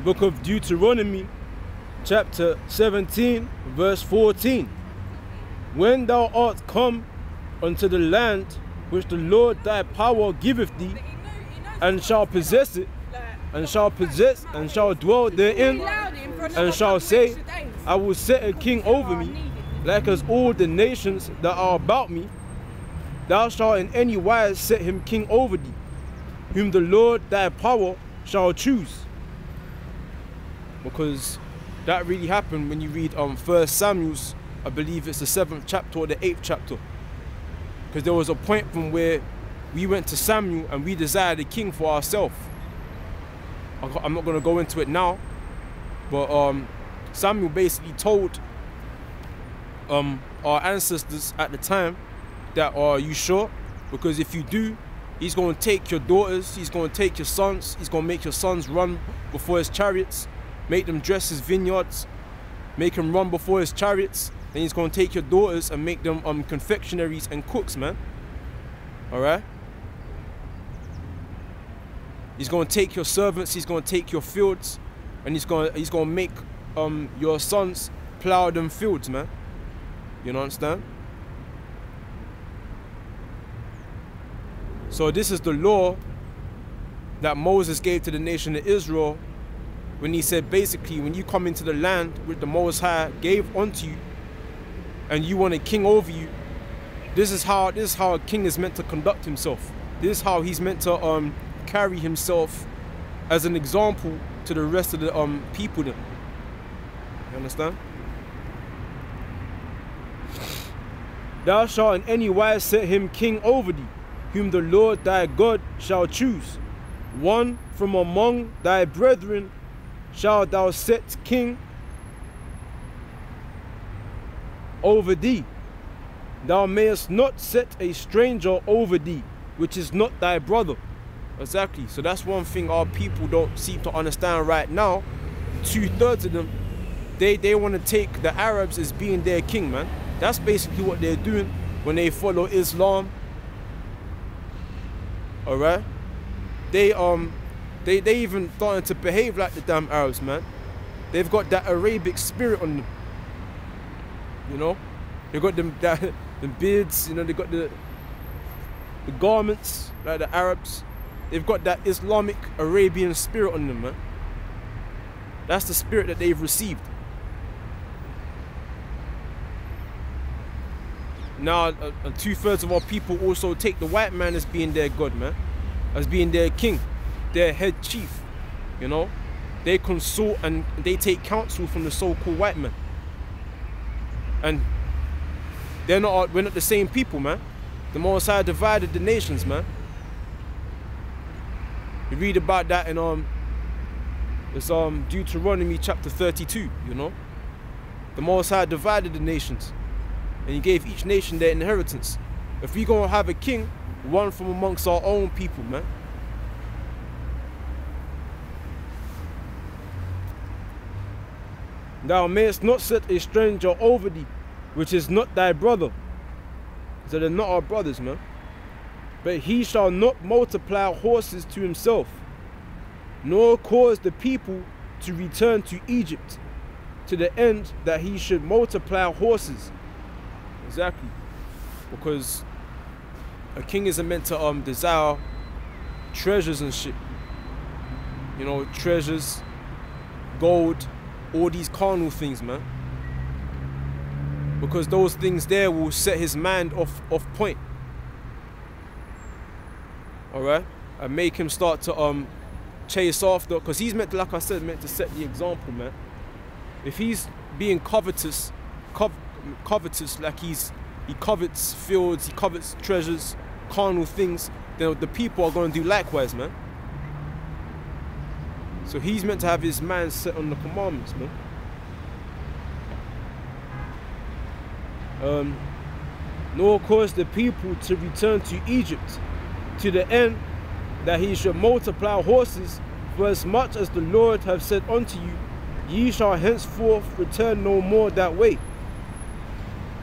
book of Deuteronomy, chapter 17, verse 14. When thou art come unto the land which the Lord thy power giveth thee, and shall possess it, and shall dwell therein, and shall say, I will set a king over me, like as all the nations that are about me, thou shalt in any wise set him king over thee, whom the Lord thy power shall choose. Because that really happened when you read 1 Samuel's, I believe it's the 7th chapter or the 8th chapter. Because there was a point from where we went to Samuel and we desired a king for ourselves. I'm not going to go into it now, but Samuel basically told our ancestors at the time that, are you sure? Because if you do, he's going to take your daughters, he's going to take your sons, he's going to make your sons run before his chariots, make them dress his vineyards, make them run before his chariots. Then he's going to take your daughters and make them confectionaries and cooks, man. Alright? He's going to take your servants, he's going to take your fields, and he's going to make your sons plow them fields, man. You know, understand? So this is the law that Moses gave to the nation of Israel when he said, basically, when you come into the land which the Most High gave unto you, and you want a king over you, this is how a king is meant to conduct himself. This is how he's meant to carry himself as an example to the rest of the people then. You understand? Thou shalt in any wise set him king over thee, whom the Lord thy God shall choose. One from among thy brethren shalt thou set king over thee. Thou mayest not set a stranger over thee, which is not thy brother. Exactly. So that's one thing our people don't seem to understand right now. 2/3 of them, they want to take the Arabs as being their king, man. That's basically what they're doing when they follow Islam. Alright? They even starting to behave like the damn Arabs, man. They've got that Arabic spirit on them. You know? They got them beards, you know, they got the garments like the Arabs. They've got that Islamic Arabian spirit on them, man. That's the spirit that they've received. Now, 2/3 of our people also take the white man as being their God, man. As being their king, their head chief, you know. They consult and they take counsel from the so-called white man. And we're not the same people, man. The Most High divided the nations, man. You read about that in it's Deuteronomy chapter 32, you know. The Most High divided the nations, and he gave each nation their inheritance. If we gonna have a king, one from amongst our own people, man. Thou mayest not set a stranger over thee, which is not thy brother. So they're not our brothers, man. But he shall not multiply horses to himself, nor cause the people to return to Egypt, to the end that he should multiply horses. Exactly. Because a king isn't meant to desire treasures and shit. You know, treasures, gold, all these carnal things, man. Because those things there will set his mind off point. Alright? And make him start to chase after, because he's meant to, like I said, meant to set the example, man. If he's being covetous, like he covets fields, he covets treasures, carnal things, then the people are going to do likewise, man. So he's meant to have his mind set on the commandments, man. Nor cause the people to return to Egypt, to the end that he should multiply horses, for as much as the Lord hath said unto you, ye shall henceforth return no more that way.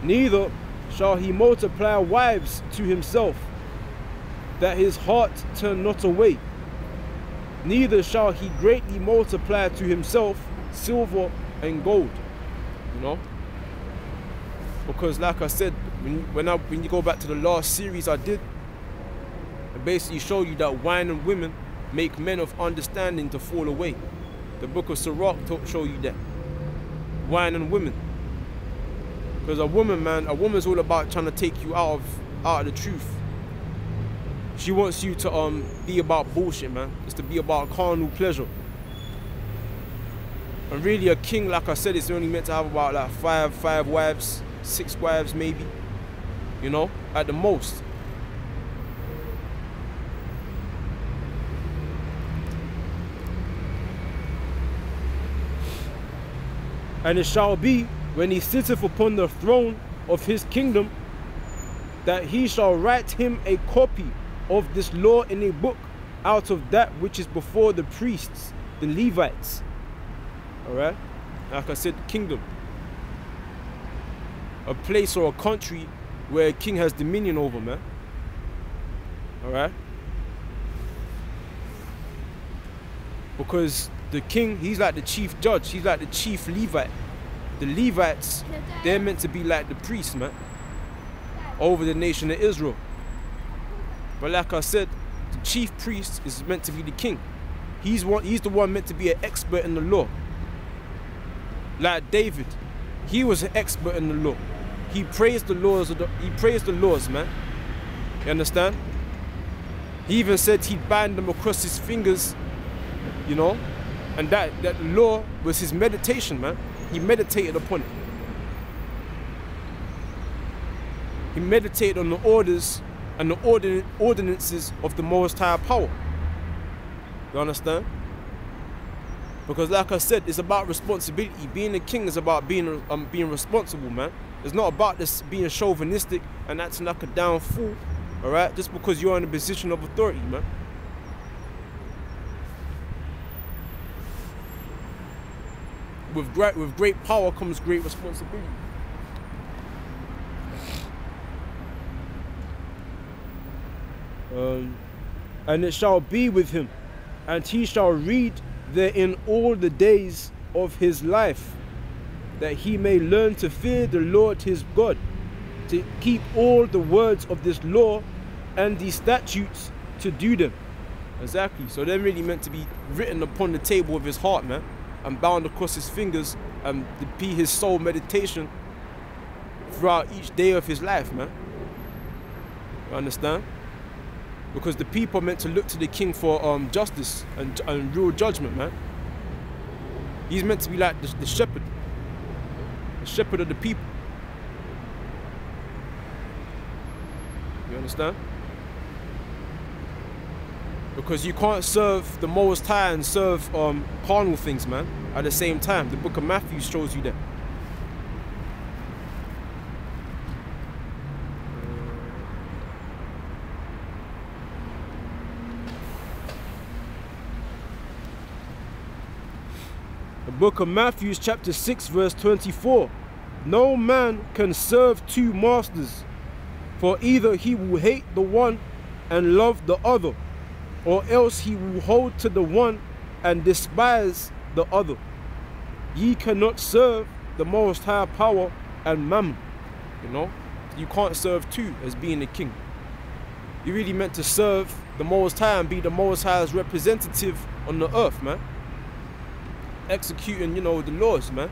Neither shall he multiply wives to himself, that his heart turn not away. neither shall he greatly multiply to himself silver and gold. You know? Because like I said, when you go back to the last series I did, I basically show you that wine and women make men of understanding to fall away. The book of Sirach show you that. Wine and women. Because a woman's all about trying to take you out of the truth. She wants you to be about bullshit, man. It's to be about carnal pleasure. And really a king, like I said, is only meant to have about like five wives, 6 wives maybe. You know, at the most. And it shall be, when he sitteth upon the throne of his kingdom, that he shall write him a copy of this law in a book out of that which is before the priests, the Levites. Alright? Like I said, kingdom. A place or a country where a king has dominion over, man. Alright? Because the king, he's like the chief judge. He's like the chief Levite. The Levites, they're meant to be like the priests, man, over the nation of Israel. But like I said, the chief priest is meant to be the king. He's the one meant to be an expert in the law. Like David, he was an expert in the law. He praised the laws, man. You understand? He even said he'd bind them across his fingers, you know, and that law was his meditation, man. He meditated upon it. He meditated on the orders and the ordinances of the Most High power. You understand? Because like I said, it's about responsibility. Being a king is about being responsible, man. It's not about this being chauvinistic and acting like a down fool, all right? Just because you're in a position of authority, man. With great power comes great responsibility. And it shall be with him, and he shall read therein all the days of his life, that he may learn to fear the Lord his God, to keep all the words of this law and these statutes, to do them. Exactly. So they're really meant to be written upon the table of his heart, man, and bound across his fingers, and to be his sole meditation throughout each day of his life, man. You understand? Because the people are meant to look to the king for justice and real judgment, man. He's meant to be like the shepherd of the people. You understand? Because you can't serve the Most High and serve carnal things, man, at the same time. The book of Matthew shows you that. The book of Matthew, chapter 6, verse 24. No man can serve 2 masters, for either he will hate the one and love the other, or else he will hold to the one and despise the other. Ye cannot serve the Most High power and mammon. You know, you can't serve 2 as being a king. You're really meant to serve the Most High and be the Most High's representative on the earth, man. Executing, you know, the laws, man.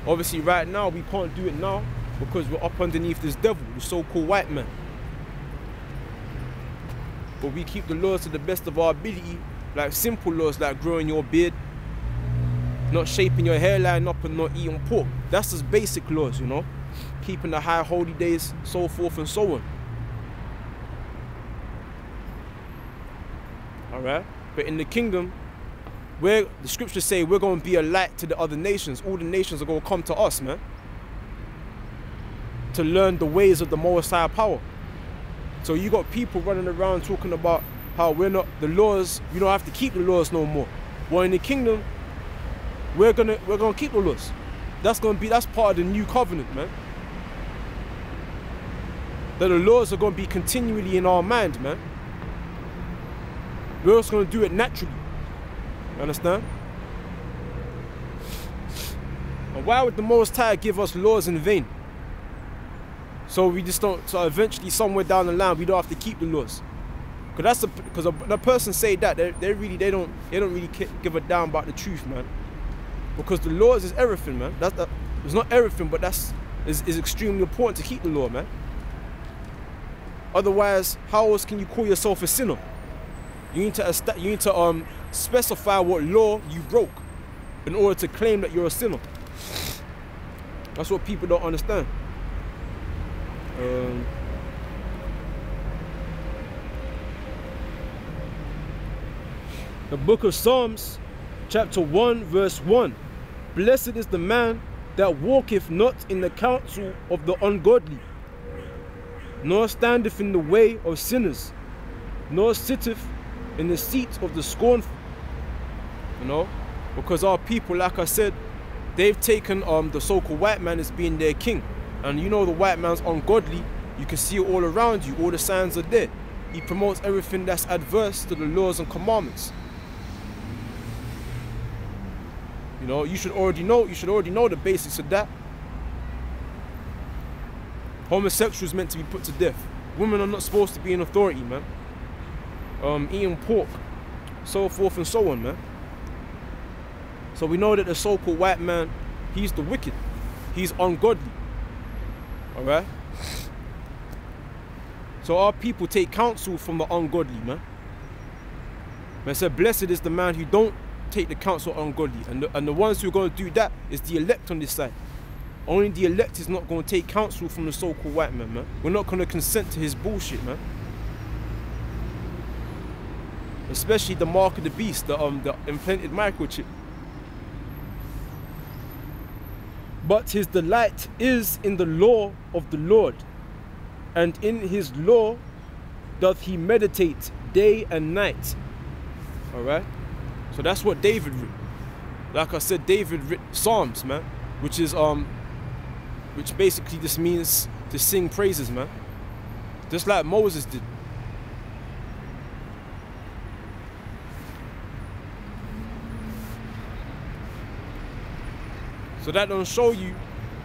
Obviously right now we can't do it now because we're up underneath this devil, the so-called white man. But we keep the laws to the best of our ability, like simple laws like growing your beard, not shaping your hairline up and not eating pork. That's just basic laws, you know. Keeping the high holy days, so forth and so on. Alright? But in the kingdom, where the scriptures say we're going to be a light to the other nations, all the nations are going to come to us, man, to learn the ways of the Most High power. So you got people running around talking about how we're not, the laws, we don't have to keep the laws no more. Well, in the kingdom, we're gonna keep the laws. That's part of the new covenant, man. That the laws are gonna be continually in our mind, man. We're also gonna do it naturally. You understand? And why would the Most High give us laws in vain? So we just don't, so eventually somewhere down the line we don't have to keep the laws. Because the person say that they don't really give a damn about the truth, man. Because the laws is everything, man. It's not everything, but is extremely important to keep the law, man. Otherwise, how else can you call yourself a sinner? You need to specify what law you broke in order to claim that you're a sinner. That's what people don't understand. The book of Psalms, chapter 1, verse 1. Blessed is the man that walketh not in the counsel of the ungodly, nor standeth in the way of sinners, nor sitteth in the seat of the scornful. You know, because our people, like I said, they've taken the so-called white man as being their king. And you know the white man's ungodly. You can see it all around you. All the signs are there. He promotes everything that's adverse to the laws and commandments. You know, you should already know the basics of that. Homosexuals meant to be put to death. Women are not supposed to be in authority, man. Eating pork, so forth and so on, man. So we know that the so-called white man, he's the wicked. He's ungodly. Alright? So our people take counsel from the ungodly, man. Man said, blessed is the man who don't take the counsel of ungodly. And the ones who are going to do that is the elect on this side. Only the elect is not going to take counsel from the so-called white man, man. We're not going to consent to his bullshit, man. Especially the mark of the beast, the implanted microchip. But his delight is in the law of the Lord, and in his law doth he meditate day and night. Alright? So that's what David wrote. Like I said, David wrote Psalms, man, which basically just means to sing praises, man. Just like Moses did. So that don't show you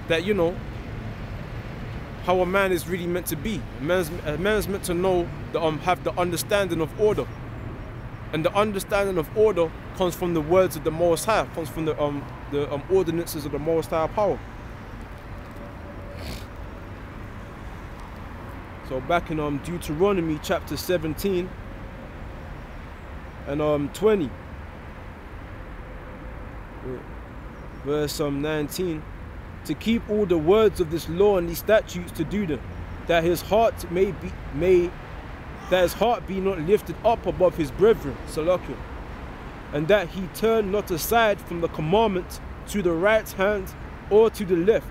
that, you know, how a man is really meant to be. A man's meant to know, have the understanding of order. And the understanding of order comes from the words of the Most High, comes from the ordinances of the Most High power. So back in Deuteronomy chapter 17 and 20. Verse 19, to keep all the words of this law and these statutes to do them, that his heart be not lifted up above his brethren, salutations, and that he turn not aside from the commandment to the right hand or to the left,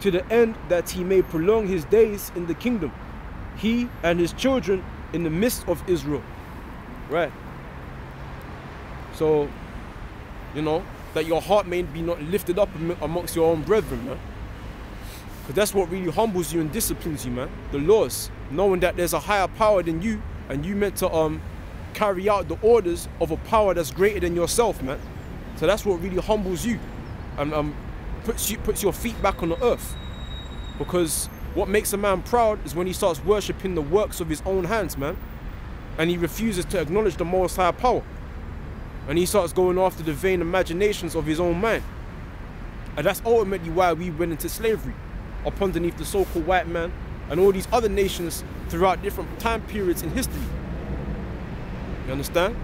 to the end that he may prolong his days in the kingdom, he and his children in the midst of Israel. Right. So, you know, that your heart may be not lifted up amongst your own brethren, man. Because that's what really humbles you and disciplines you, man. The laws. Knowing that there's a higher power than you, and you meant to carry out the orders of a power that's greater than yourself, man. So that's what really humbles you and puts your feet back on the earth. Because what makes a man proud is when he starts worshipping the works of his own hands, man. And he refuses to acknowledge the Most High power. And he starts going after the vain imaginations of his own mind. And that's ultimately why we went into slavery, up underneath the so-called white man and all these other nations throughout different time periods in history. You understand?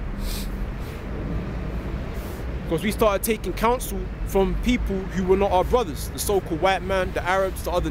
Because we started taking counsel from people who were not our brothers, the so-called white man, the Arabs, the other